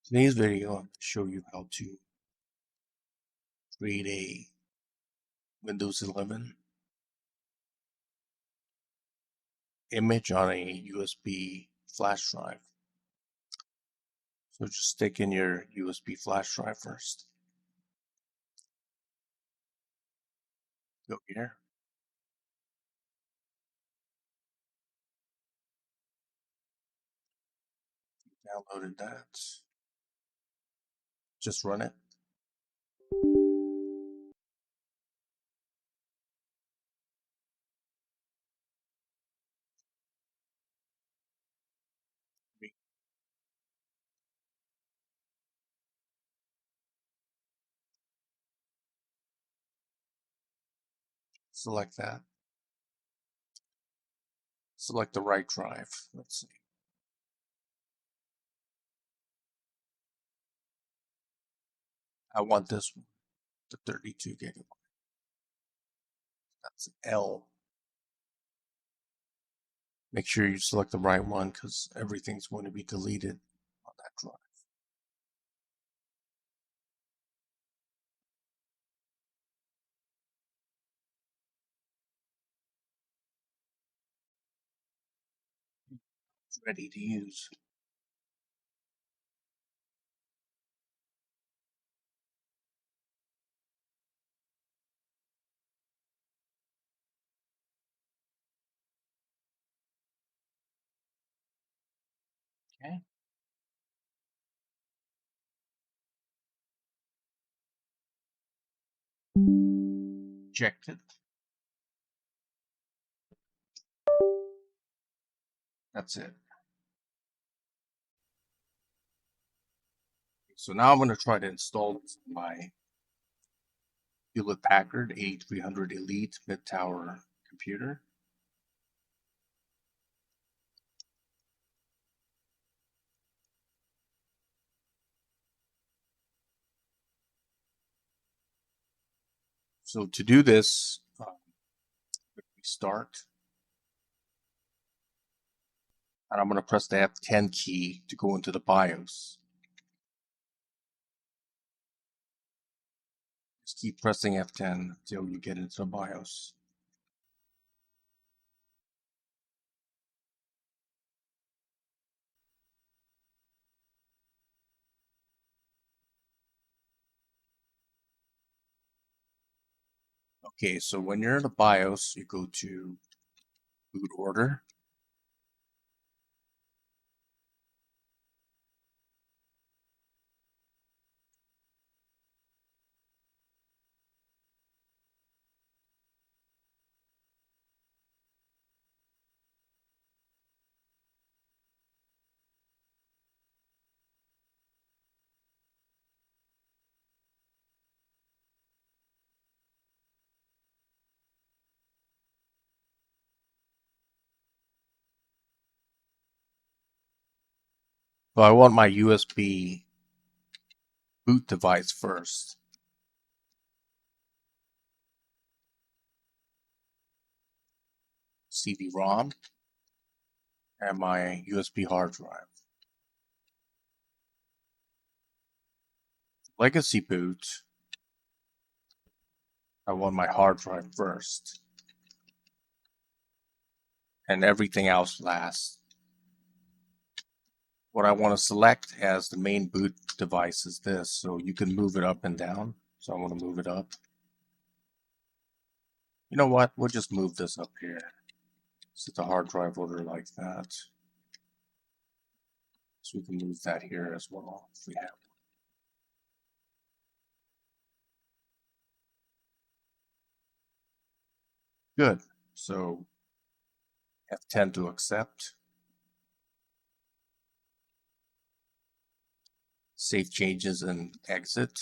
Today's video, I'm going to show you how to create a Windows 11 image on a USB flash drive. So just stick in your USB flash drive first. Go here. Downloaded that. Just run it. Select that. Select the right drive. Let's see. I want this one, the 32 gigabyte. That's L. Make sure you select the right one because everything's going to be deleted on that drive. It's ready to use. Okay. Checked it. That's it. So now I'm going to try to install this on my Hewlett Packard A300 Elite mid-tower computer. So to do this, we start, and I'm going to press the F10 key to go into the BIOS. Just keep pressing F10 until you get into the BIOS. Okay, so when you're in the BIOS, you go to boot order. So I want my USB boot device first. CD-ROM and my USB hard drive. Legacy boot, I want my hard drive first and everything else last. What I want to select as the main boot device is this, so you can move it up and down. So I want to move it up. You know what? We'll just move this up here. Set the hard drive order like that. So we can move that here as well if we have one. Good. So F10 to accept. Save changes and exit.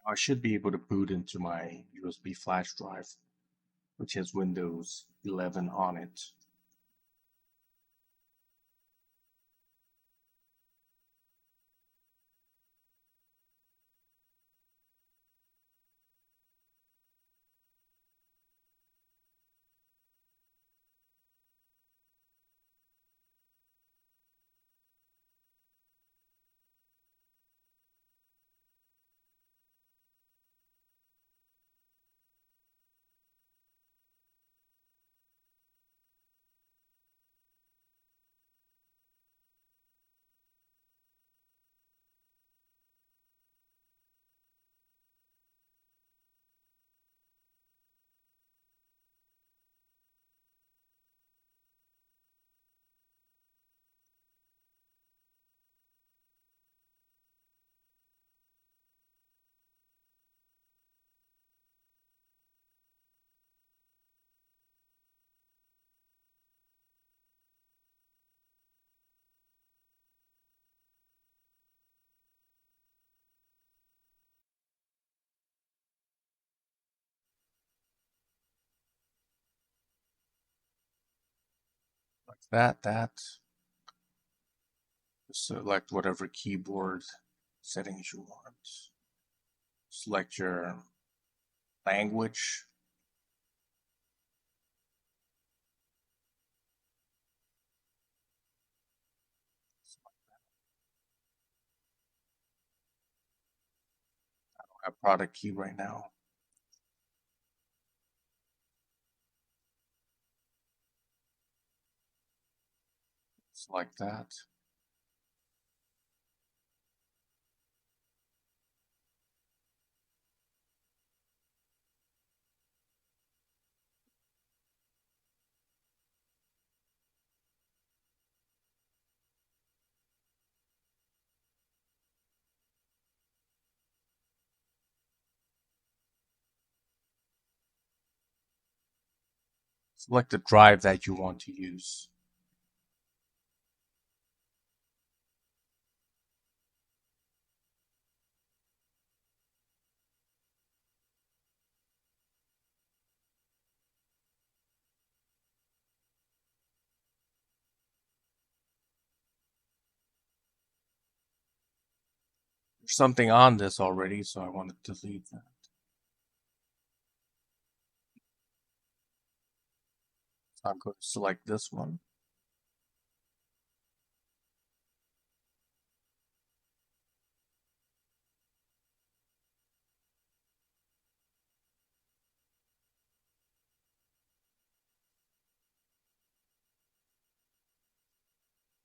I should be able to boot into my USB flash drive, which has Windows 11 on it. that. Select whatever keyboard settings you want. Select your language. I don't have product key right now. Select that. Select the drive that you want to use. There's something on this already, so I want to delete that. So I'm going to select this one.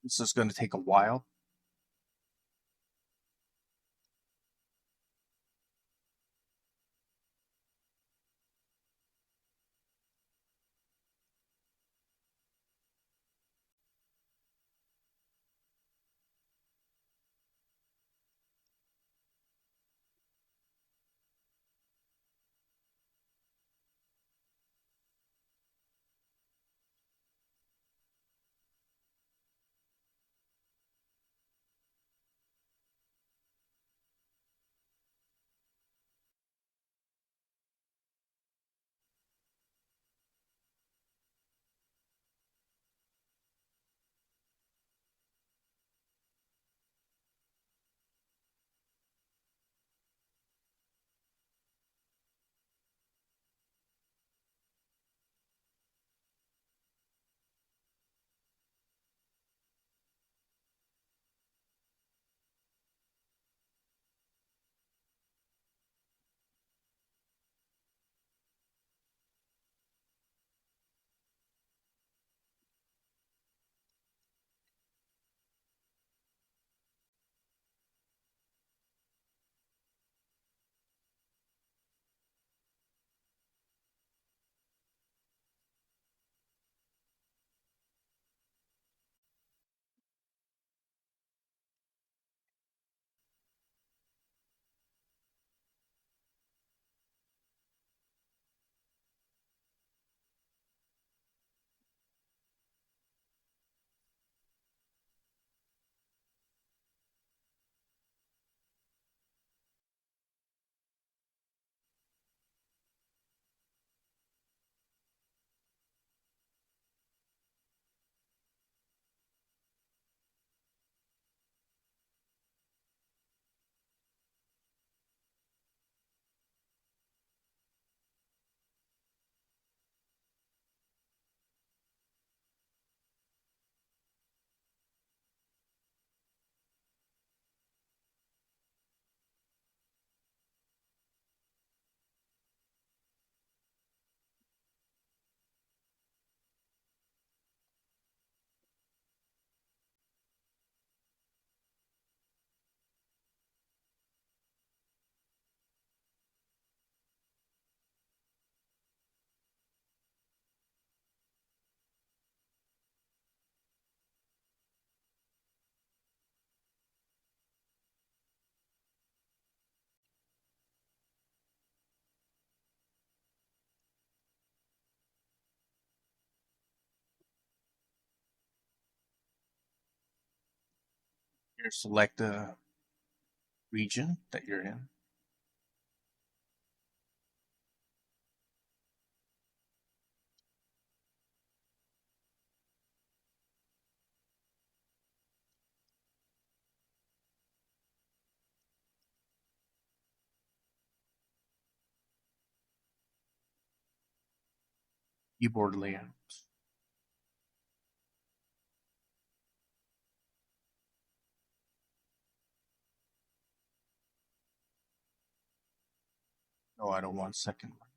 This is going to take a while. Here, select the region that you're in. Keyboard layout. No, I don't want second one.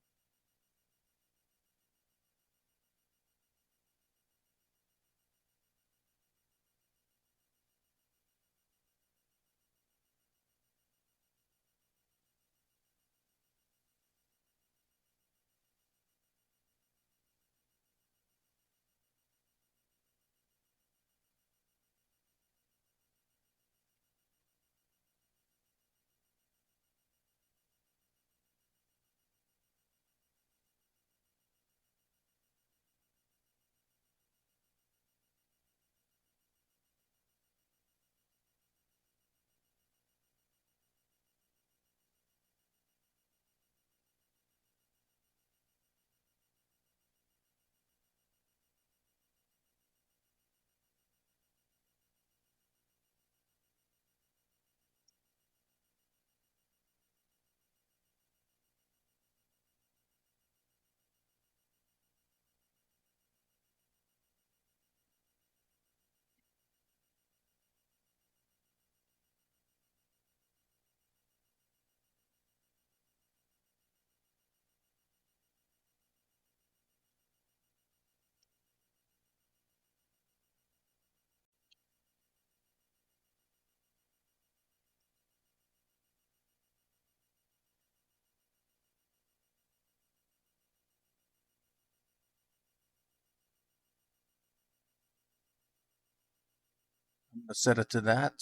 I'm gonna set it to that.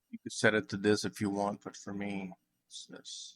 You could set it to this if you want, but for me, it's this.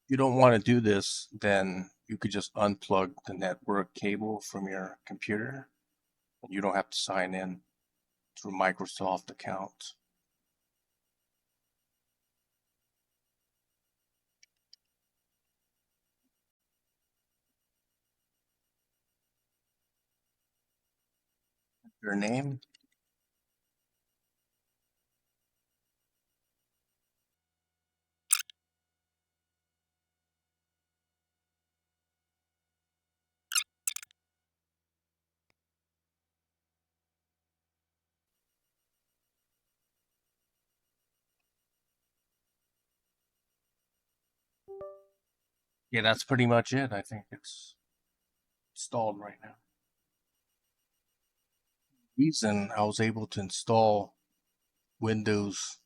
You don't want to do this, then you could just unplug the network cable from your computer. You don't have to sign in through Microsoft account. Your name, yeah, that's pretty much it. I think it's installed right now. Reason I was able to install Windows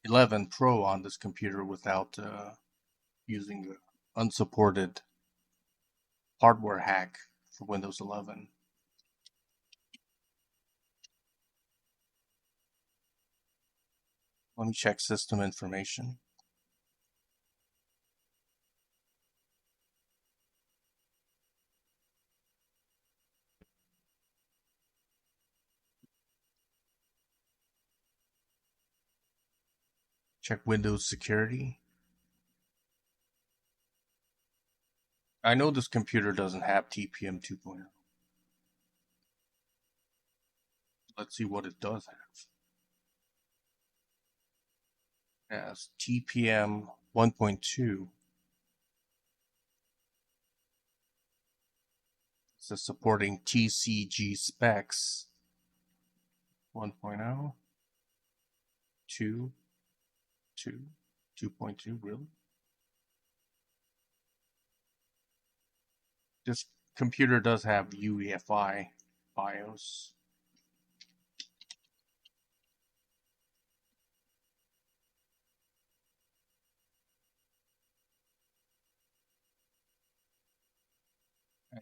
11 Pro on this computer without using the unsupported hardware hack for Windows 11. Let me check system information. Check Windows security. I know this computer doesn't have TPM 2.0. Let's see what it does have. It has TPM 1.2. It's supporting TCG specs 1.0, 2, 2, 2.2, really? This computer does have UEFI BIOS.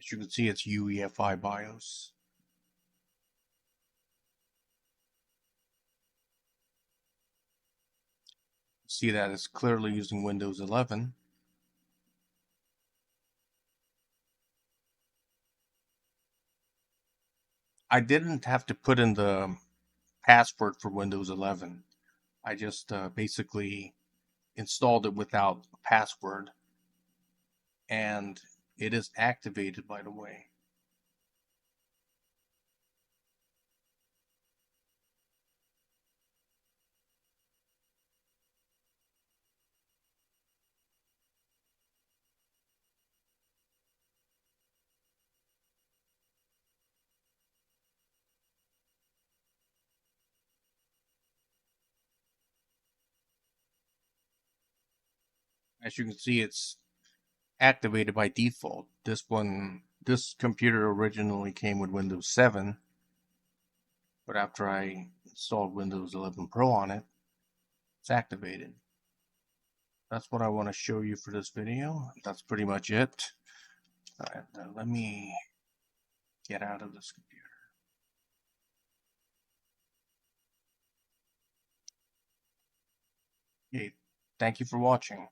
As you can see, it's UEFI BIOS. See that it's clearly using Windows 11. I didn't have to put in the password for Windows 11. I just basically installed it without a password, and it is activated, by the way. As you can see, it's activated by default. This computer originally came with Windows 7, but after I installed Windows 11 Pro on it, it's activated. That's what I want to show you for this video. That's pretty much it. Let me get out of this computer. Okay, thank you for watching.